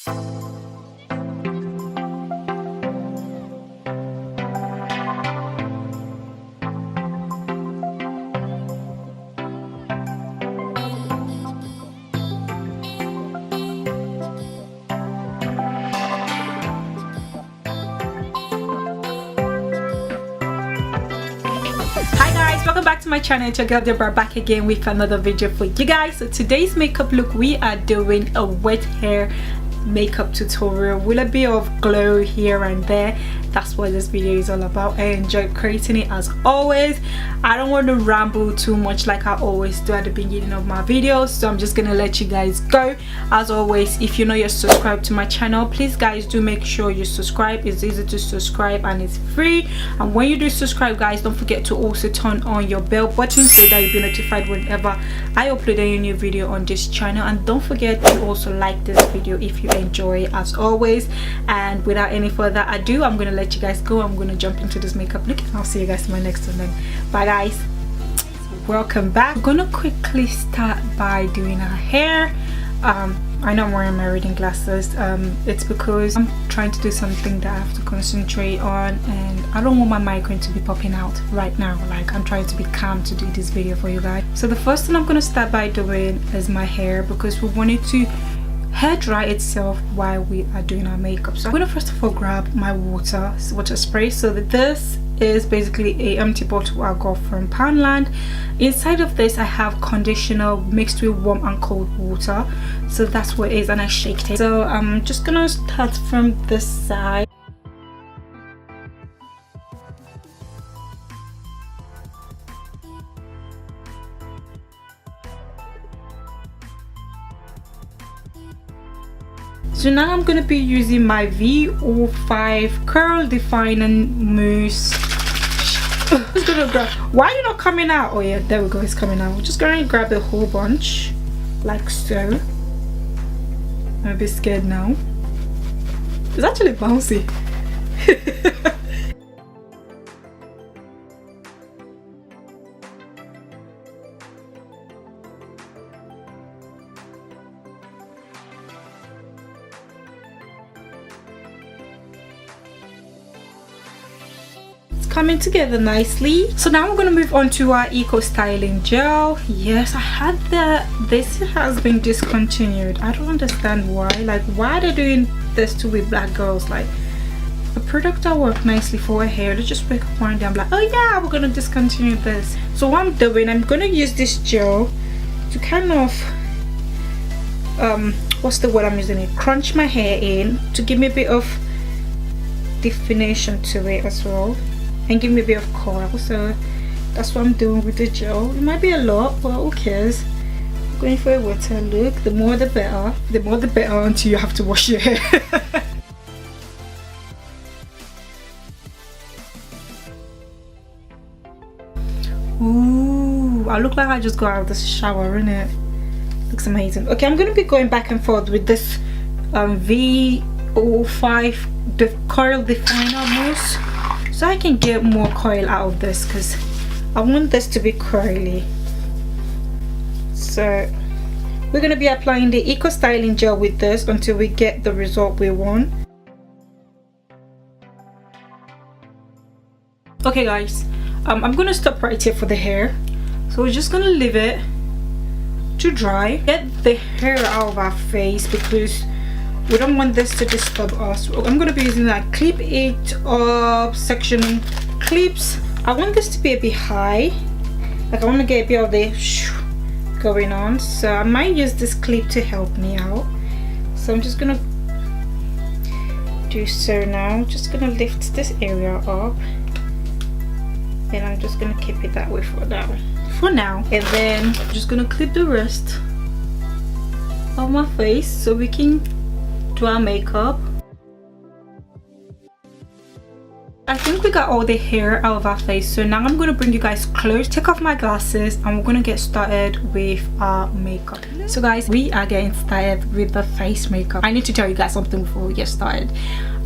Welcome back to my channel. It's your girl Dipbrow back again with another video for you guys. So today's makeup look, we are doing a wet hair makeup tutorial with a bit of glow here and there. That's what this video is all about. I enjoyed creating it as always. I don't want to ramble too much like I always do at the beginning of my videos, so I'm just gonna let you guys go. As always, if you're not yet subscribed to my channel, please guys do make sure you subscribe. It's easy to subscribe and it's free. And when you do subscribe guys, don't forget to also turn on your bell button so that you'll be notified whenever I upload a new video on this channel. And don't forget to also like this video if you enjoy it as always. And without any further ado, I'm gonna let you guys go. I'm gonna jump into this makeup look and I'll see you guys in my next one then. Bye guys, welcome back. I'm gonna quickly start by doing her hair. I know I'm wearing my reading glasses. It's because I'm trying to do something that I have to concentrate on and I don't want my migraine to be popping out right now. Like, I'm trying to be calm to do this video for you guys. So the first thing I'm gonna start by doing is my hair, because we want it to hair dry itself while we are doing our makeup. So I'm gonna first of all grab my water spray. So this is basically a empty bottle I got from Poundland. Inside of this I have conditioner mixed with warm and cold water, so that's what it is, and I shaked it. So I'm just gonna start from this side. So now I'm gonna be using my V05 curl defining mousse. Just gonna grab. Why are you not coming out? Oh yeah, there we go, it's coming out. I'm just gonna grab the whole bunch like so. I'm a bit scared now. It's actually bouncy. Coming together nicely. So now we're going to move on to our eco styling gel. Yes, I had that. This has been discontinued. I don't understand why. Like, why are they doing this to we black girls? Like, a product that worked nicely for her hair, let's just wake up one day, I'm like, oh yeah, we're gonna discontinue this. So what I'm doing, I'm gonna use this gel to kind of what's the word I'm using it, crunch my hair in to give me a bit of definition to it as well, and give me a bit of curl. So that's what I'm doing with the gel. It might be a lot, but who cares? I'm going for a wetter look. The more the better. The more the better until you have to wash your hair. Ooh, I look like I just got out of the shower, innit? Looks amazing. Okay, I'm gonna be going back and forth with this V05 the coil definer mousse, so I can get more coil out of this, because I want this to be curly. So we're going to be applying the eco styling gel with this until we get the result we want. Okay guys, I'm going to stop right here for the hair. So we're just going to leave it to dry. Get the hair out of our face because we don't want this to disturb us. I'm going to be using that clip it up section clips. I want this to be a bit high, like I want to get a bit of the going on, so I might use this clip to help me out. So I'm just going to do so now. Just going to lift this area up and I'm just going to keep it that way for now. And then I'm just going to clip the rest of my face so we can do our makeup. I think we got all the hair out of our face, so now I'm going to bring you guys close, take off my glasses, and we're going to get started with our makeup. So guys, we are getting started with the face makeup. I need to tell you guys something before we get started.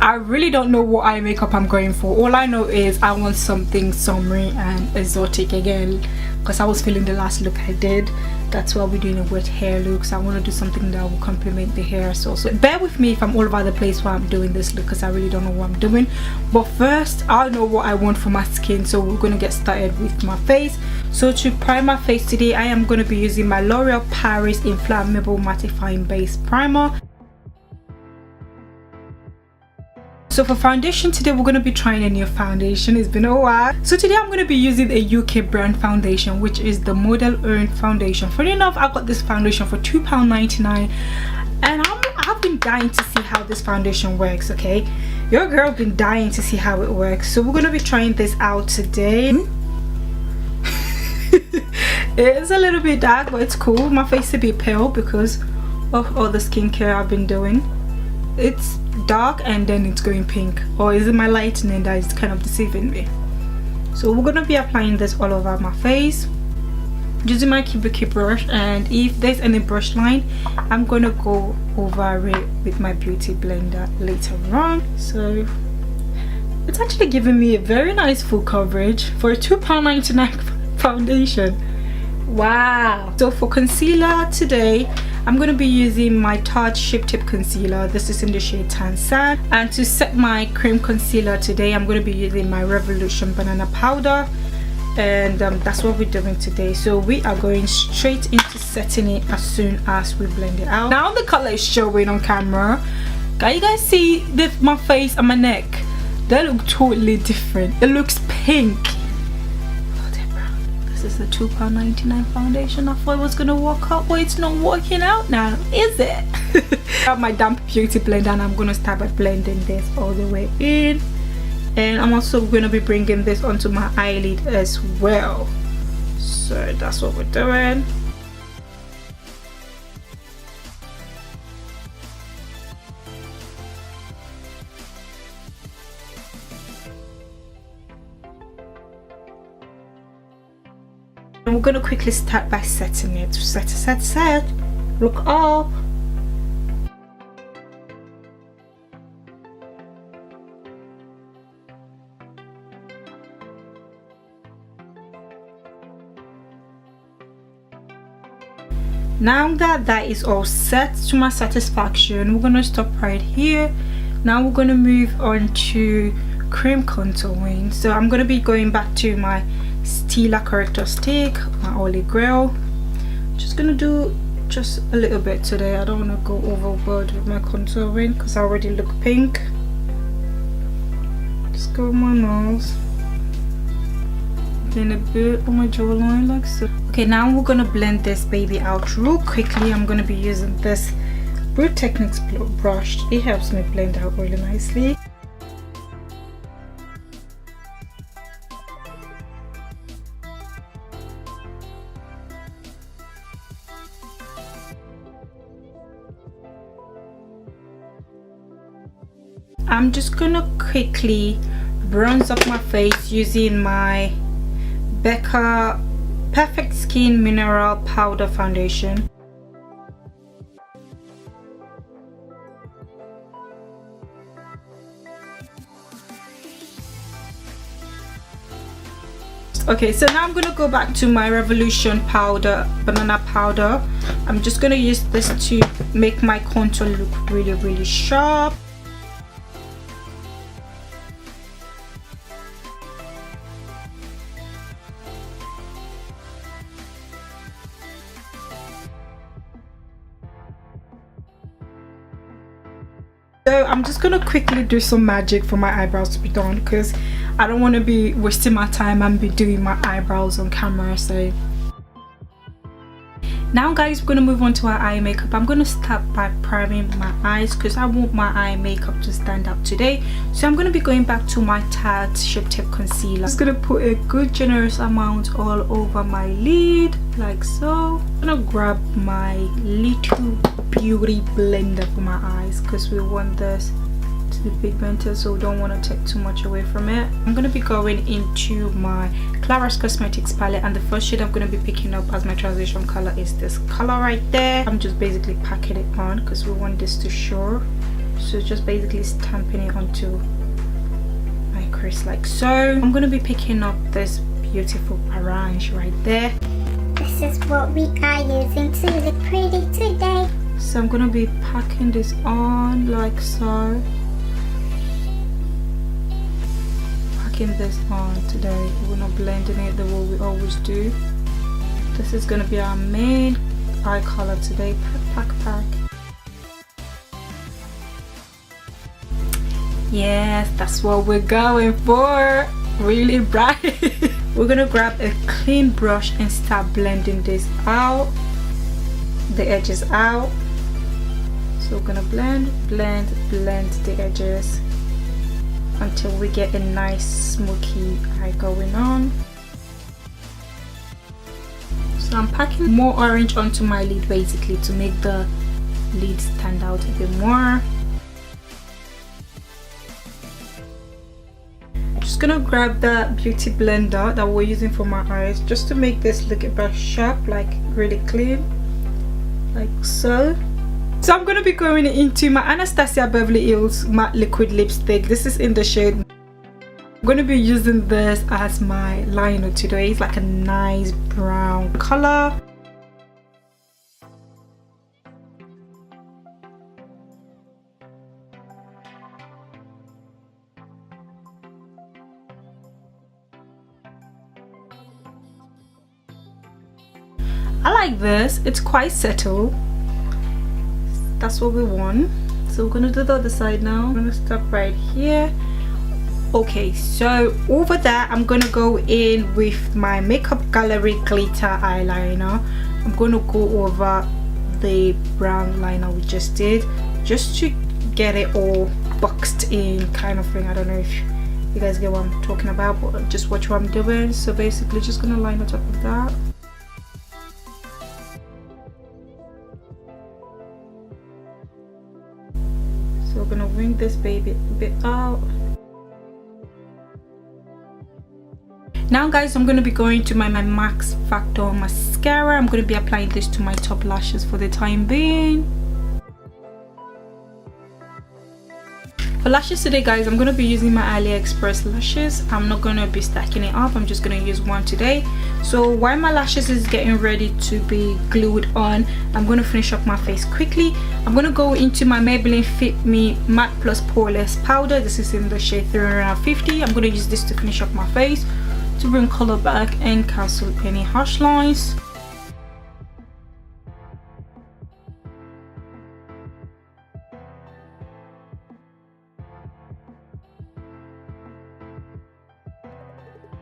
I really don't know what eye makeup I'm going for. All I know is I want something summery and exotic again, because I was feeling the last look I did that's why we're doing a wet hair look. So I want to do something that will complement the hair. So bear with me if I'm all over the place while I'm doing this look, because I really don't know what I'm doing. But first, I know what I want for my skin, so we're going to get started with my face. So to prime my face today, I am going to be using my L'Oreal Paris Inflammable Mattifying Base Primer. So for foundation today, we're going to be trying a new foundation. It's been a while. So today I'm going to be using a UK brand foundation, which is the Model Earn foundation. Funny enough, I got this foundation for £2.99, and I've been dying to see how this foundation works. Okay, your girl been dying to see how it works. So we're going to be trying this out today. It's a little bit dark, but it's cool. My face is a bit pale because of all the skincare I've been doing. It's dark and then it's going pink, or is it my lightening that is kind of deceiving me? So we're gonna be applying this all over my face using my kabuki brush, and if there's any brush line, I'm gonna go over it with my beauty blender later on. So it's actually giving me a very nice full coverage for a £2.99 foundation. Wow. So for concealer today, I'm going to be using my Tarte Shape Tape Concealer. This is in the shade Tan Sand. And to set my cream concealer today, I'm going to be using my Revolution Banana Powder. And that's what we're doing today. So we are going straight into setting it as soon as we blend it out. Now the color is showing on camera. Can you guys see my face and my neck? They look totally different. It looks pink. This is the £2.99 foundation. I thought it was gonna work out, but it's not working out now, is it? I have my damp beauty blender, and I'm gonna start by blending this all the way in. And I'm also gonna be bringing this onto my eyelid as well. So that's what we're doing. And we're going to quickly start by setting it. Set. Look up. Now that is all set to my satisfaction, we're going to stop right here. Now we're going to move on to cream contouring. So I'm going to be going back to my Stila corrector stick, my Holy Grail. Just gonna do just a little bit today. I don't want to go overboard with my contouring because I already look pink. Just go with my nose, then a bit on my jawline like so. Okay, now we're gonna blend this baby out real quickly. I'm gonna be using this Brute Techniques brush. It helps me blend out really nicely. I'm just gonna quickly bronze up my face using my Becca Perfect Skin Mineral Powder Foundation. Okay, so now I'm gonna go back to my Revolution powder, banana powder. I'm just gonna use this to make my contour look really sharp. So I'm just gonna quickly do some magic for my eyebrows to be done, because I don't want to be wasting my time and be doing my eyebrows on camera. So now guys, we're gonna move on to our eye makeup. I'm gonna start by priming my eyes because I want my eye makeup to stand out today. So I'm gonna be going back to my Tarte Shape Tape Concealer. I'm just gonna put a good generous amount all over my lid like so. I'm gonna grab my little beauty blender for my eyes because we want this to be pigmented, so we don't want to take too much away from it. I'm going to be going into my Claire's Cosmetics palette, and the first shade I'm going to be picking up as my transition color is this color right there. I'm just basically packing it on because we want this to show, so just basically stamping it onto my crease like so. I'm going to be picking up this beautiful orange right there. This is what we are using to look pretty today. So I'm gonna be packing this on like so. Packing this on today. We're not blending it the way we always do. This is gonna be our main eye color today. Pack. Yes, that's what we're going for. Really bright. We're gonna grab a clean brush and start blending this out, the edges out. So we're gonna blend the edges until we get a nice smoky eye going on. So I'm packing more orange onto my lid basically to make the lid stand out a bit more. Just gonna grab the beauty blender that we're using for my eyes just to make this look a bit sharp, like really clean, like so. So I'm gonna be going into my Anastasia Beverly Hills matte liquid lipstick. This is in the shade. I'm gonna be using this as my liner today. It's like a nice brown color. I like this. It's quite settled. That's what we want. So we're gonna do the other side now. I'm gonna stop right here. Okay, so over there I'm gonna go in with my Makeup Gallery glitter eyeliner. I'm gonna go over the brown liner we just did, just to get it all boxed in kind of thing. I don't know if you guys get what I'm talking about, but just watch what I'm doing. So basically just gonna line on top of that. So we're gonna wing this baby a bit out. Now guys, I'm going to be going to my Max Factor mascara. I'm going to be applying this to my top lashes for the time being. For lashes today guys, I'm going to be using my AliExpress lashes. I'm not going to be stacking it up. I'm just going to use one today. So while my lashes is getting ready to be glued on, I'm going to finish up my face quickly. I'm going to go into my Maybelline Fit Me Matte Plus Poreless powder. This is in the shade 350. I'm going to use this to finish up my face, to bring color back and cancel any harsh lines.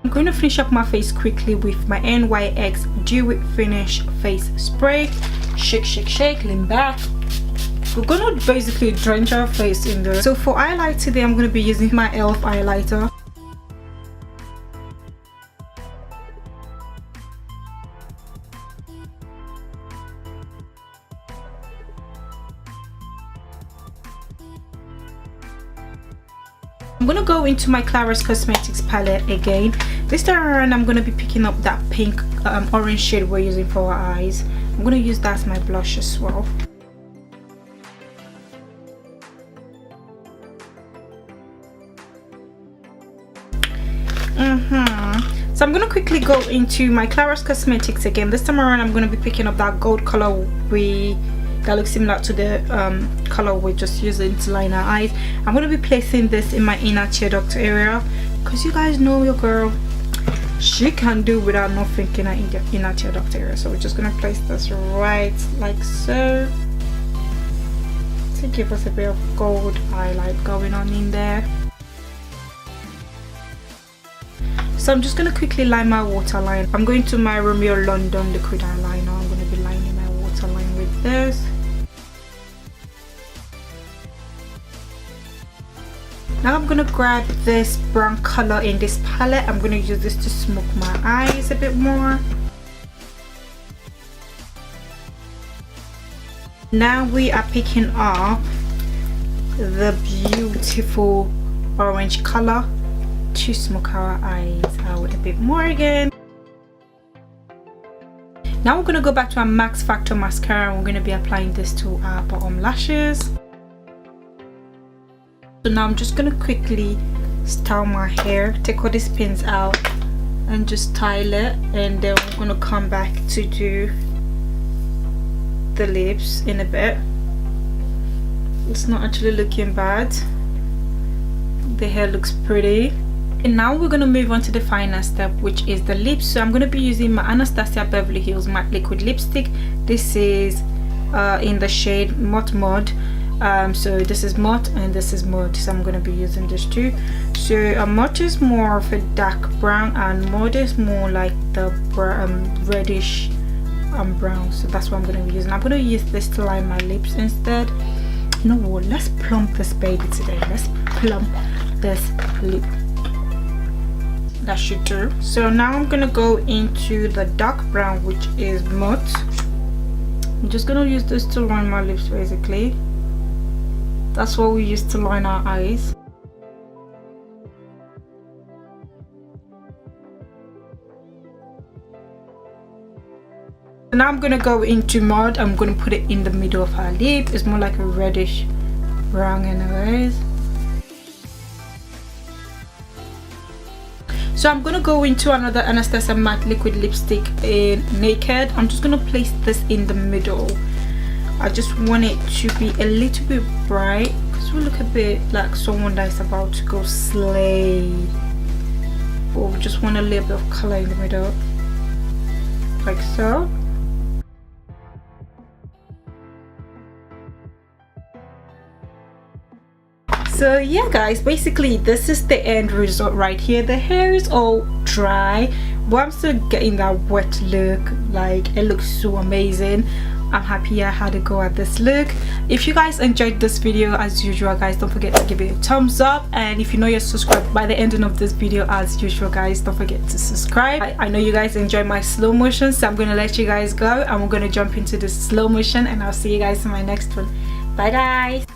I'm going to finish up my face quickly with my NYX Dewy Finish Face Spray. Shake, lean back. We're going to basically drench our face in there. So for highlight today, I'm going to be using my e.l.f. highlighter. I'm gonna go into my Claris Cosmetics palette again. This time around I'm gonna be picking up that pink orange shade we're using for our eyes. I'm gonna use that as my blush as well. So I'm gonna quickly go into my Claris Cosmetics again. This time around I'm gonna be picking up that gold color that looks similar to the color we're just using to line our eyes. I'm going to be placing this in my inner tear duct area, because you guys know your girl, she can do without not thinking in the inner tear duct area. So we're just going to place this right like so to give us a bit of gold highlight going on in there. So I'm just going to quickly line my waterline. I'm going to my Romeo London liquid eyeliner. I'm going to be lining my waterline with this. Now I'm going to grab this brown color in this palette. I'm going to use this to smoke my eyes a bit more. Now we are picking up the beautiful orange color to smoke our eyes out a bit more again. Now we're going to go back to our Max Factor mascara and we're going to be applying this to our bottom lashes. So now I'm just going to quickly style my hair, take all these pins out and just style it, and then I'm gonna come back to do the lips in a bit. It's not actually looking bad. The hair looks pretty. And now we're gonna move on to the final step, which is the lips. So I'm gonna be using my Anastasia Beverly Hills matte liquid lipstick. This is in the shade Mud. So this is Mud and this is Mud, so I'm gonna be using this too. So Mud is more of a dark brown and Mud is more like the reddish brown. So that's what I'm gonna be using. I'm gonna use this to line my lips instead. You know what? Let's plump this baby today. Let's plump this lip. That should do. So now I'm gonna go into the dark brown, which is Mud. I'm just gonna use this to line my lips basically. That's what we use to line our eyes. Now I'm gonna go into Mud. I'm gonna put it in the middle of her lip. It's more like a reddish brown anyways. So I'm gonna go into another Anastasia matte liquid lipstick in Naked. I'm just gonna place this in the middle. I just want it to be a little bit bright because we look a bit like someone that is about to go slay. But we just want a little bit of color in the middle, like so. So yeah guys, basically this is the end result right here. The hair is all dry, but I'm still getting that wet look. Like, it looks so amazing. I'm happy I had a go at this look. If you guys enjoyed this video, as usual guys, don't forget to give it a thumbs up, and if you're not yet subscribed, by the ending of this video, as usual guys, don't forget to subscribe. I know you guys enjoy my slow motion, so I'm gonna let you guys go and we're gonna jump into the slow motion, and I'll see you guys in my next one. Bye guys.